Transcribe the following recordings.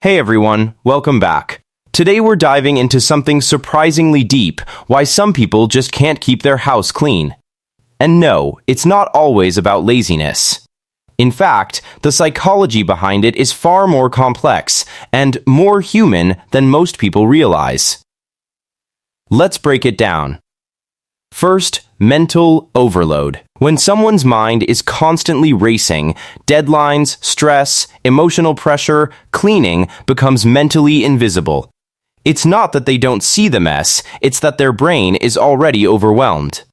Hey everyone, welcome back. Today we're diving into something surprisingly deep, why some people just can't keep their house clean. And no, it's not always about laziness. In fact, the psychology behind it is far more complex and more human than most people realize. Let's break it down. First, mental overload. When someone's mind is constantly racing, deadlines, stress, emotional pressure, cleaning becomes mentally invisible. It's not that they don't see the mess, it's that their brain is already overwhelmed.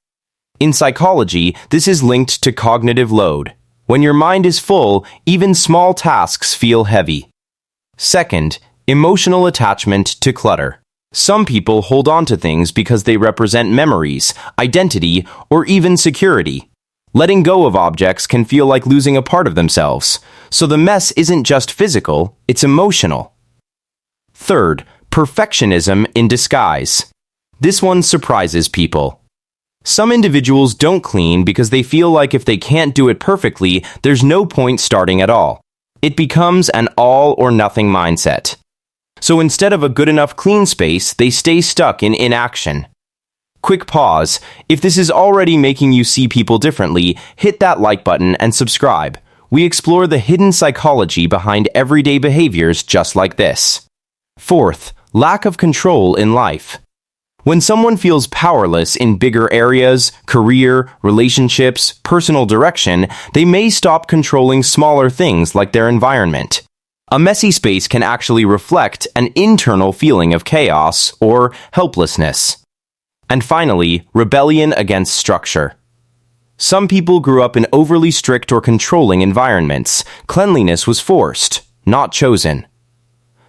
In psychology, this is linked to cognitive load. When your mind is full, even small tasks feel heavy. Second, emotional attachment to clutter. Some people hold on to things because they represent memories, identity, or even security. Letting go of objects can feel like losing a part of themselves, so the mess isn't just physical, it's emotional. Third, perfectionism in disguise. This one surprises people. Some individuals don't clean because they feel like if they can't do it perfectly, there's no point starting at all. It becomes an all-or-nothing mindset. So instead of a good enough clean space, they stay stuck in inaction. Quick pause. If this is already making you see people differently, hit that like button and subscribe. We explore the hidden psychology behind everyday behaviors just like this. Fourth, lack of control in life. When someone feels powerless in bigger areas, career, relationships, personal direction, they may stop controlling smaller things like their environment. A messy space can actually reflect an internal feeling of chaos or helplessness. And finally, rebellion against structure. Some people grew up in overly strict or controlling environments. Cleanliness was forced, not chosen.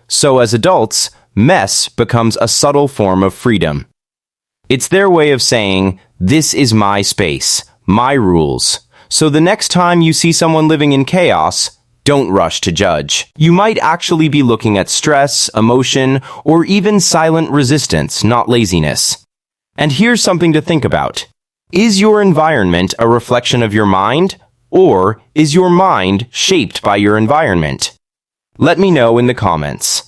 So as adults, mess becomes a subtle form of freedom. It's their way of saying, this is my space, my rules. So the next time you see someone living in chaos, don't rush to judge. You might actually be looking at stress, emotion, or even silent resistance, not laziness. And here's something to think about. Is your environment a reflection of your mind, or is your mind shaped by your environment? Let me know in the comments.